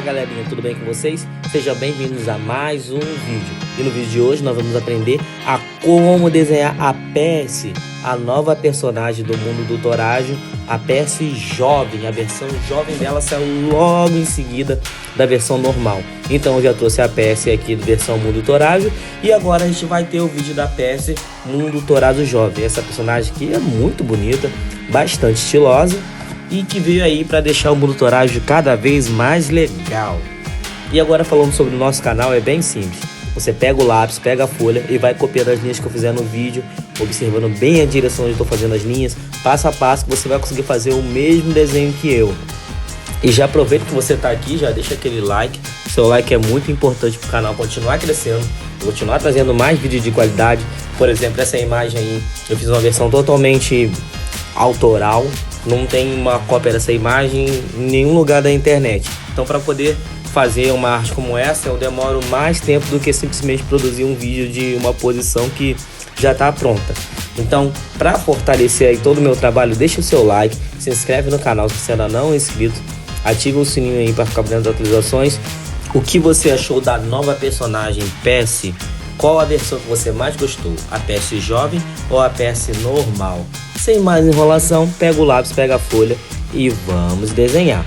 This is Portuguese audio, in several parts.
galerinha, tudo bem com vocês? Sejam bem-vindos a mais um vídeo. E no vídeo de hoje nós vamos aprender a como desenhar a Pessy, a nova personagem do Mundo Torajo, a Pessy jovem. A versão jovem dela saiu logo em seguida da versão normal. Então eu já trouxe a Pessy aqui da versão Mundo Torajo e agora a gente vai ter o vídeo da Pessy Mundo Torajo Jovem. Essa personagem aqui é muito bonita, bastante estilosa e que veio aí para deixar o Mundo Torajo cada vez mais legal. E agora falando sobre o nosso canal, é bem simples. Você pega o lápis, pega a folha e vai copiando as linhas que eu fizer no vídeo, observando bem a direção onde eu estou fazendo as linhas, passo a passo, que você vai conseguir fazer o mesmo desenho que eu. E já aproveita que você está aqui, já deixa aquele like. Seu like é muito importante para o canal continuar crescendo, continuar trazendo mais vídeos de qualidade. Por exemplo, essa imagem aí, eu fiz uma versão totalmente autoral, não tem uma cópia dessa imagem em nenhum lugar da internet. Então, para poder fazer uma arte como essa, eu demoro mais tempo do que simplesmente produzir um vídeo de uma posição que já está pronta. Então, para fortalecer aí todo o meu trabalho, deixa o seu like, se inscreve no canal se você ainda não é inscrito, ativa o sininho aí para ficar por dentro das atualizações. O que você achou da nova personagem Pessy? Qual a versão que você mais gostou? A Pessy jovem ou a Pessy normal? Sem mais enrolação, pega o lápis, pega a folha e vamos desenhar.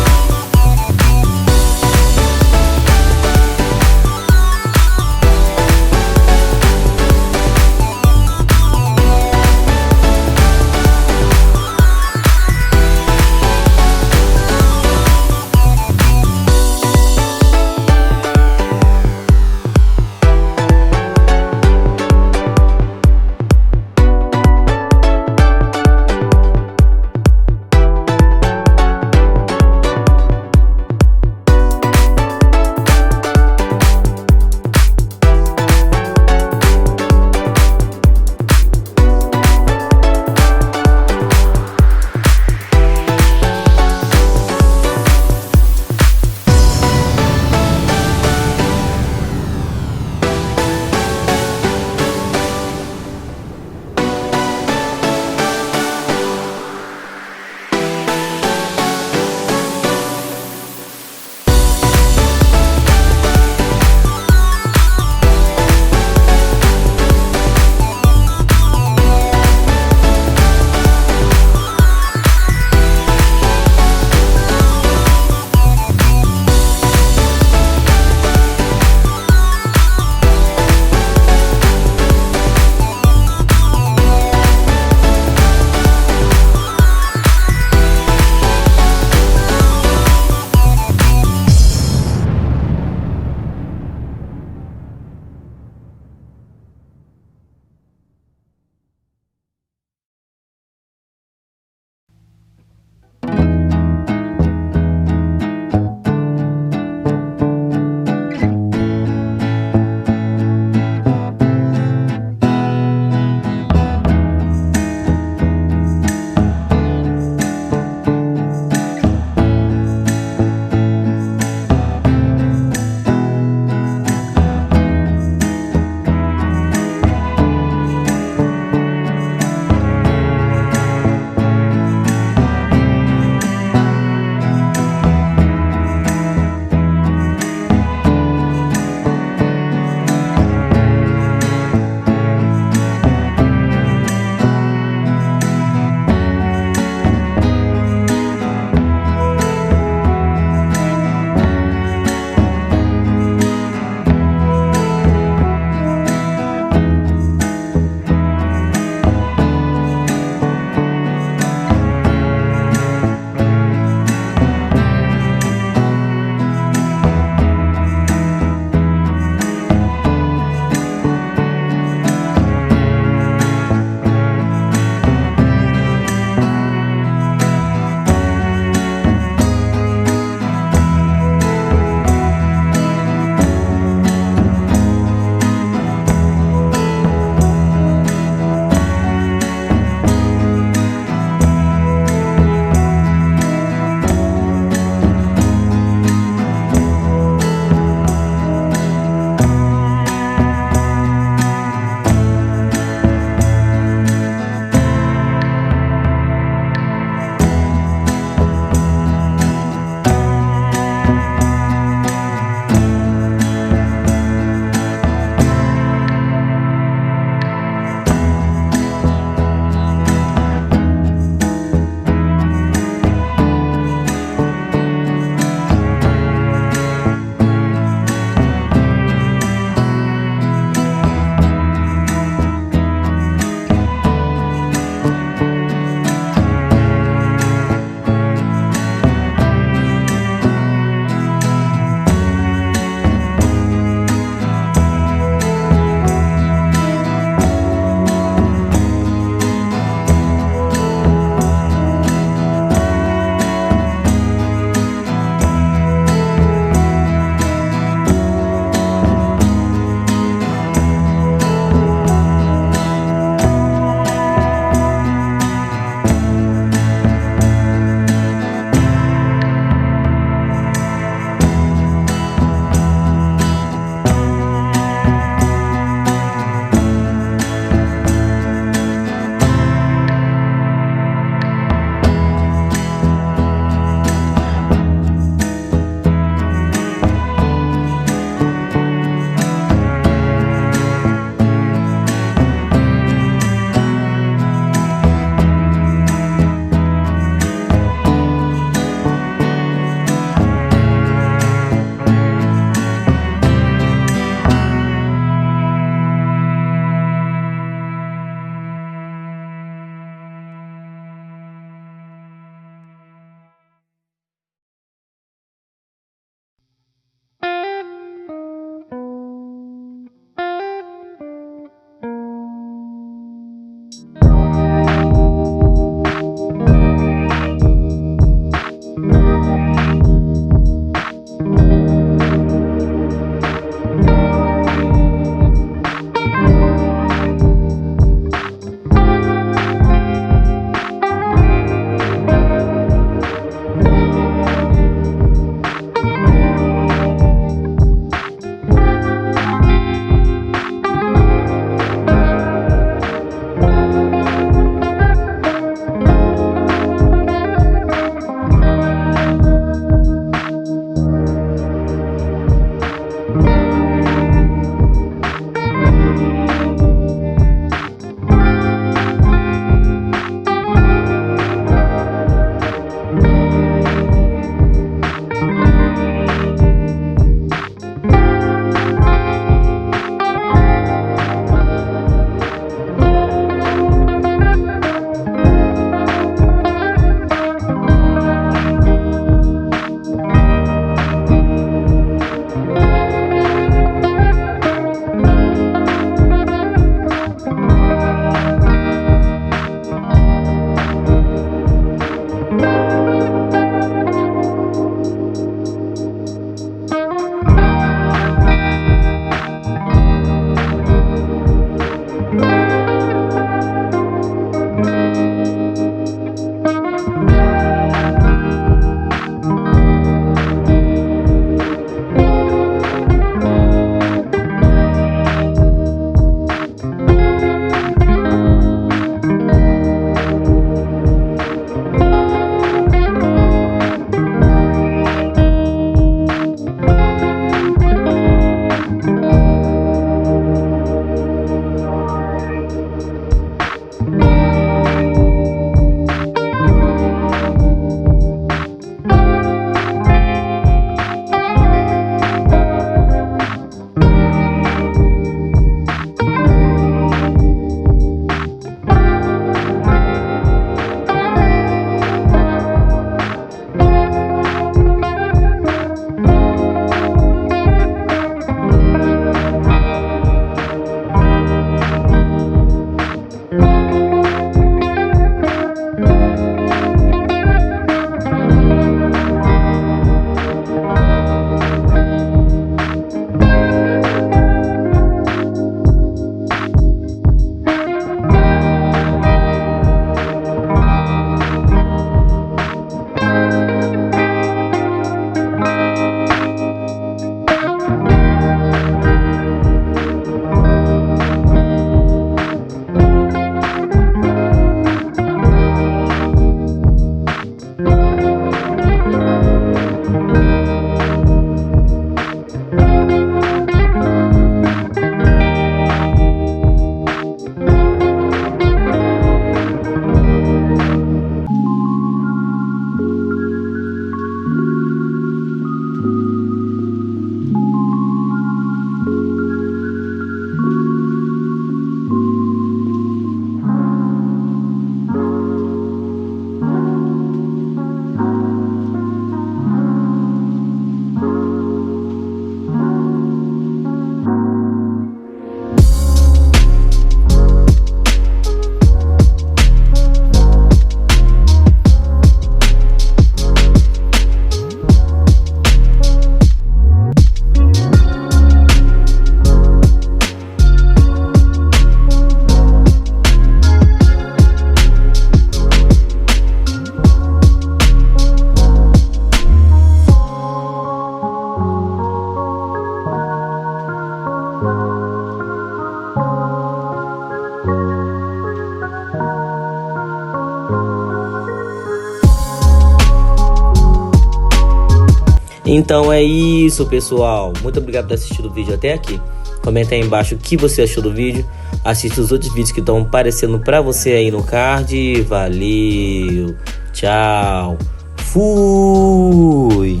Então é isso, pessoal. Muito obrigado por ter assistido o vídeo até aqui. Comenta aí embaixo o que você achou do vídeo. Assista os outros vídeos que estão aparecendo pra você aí no card. Valeu, tchau, fui!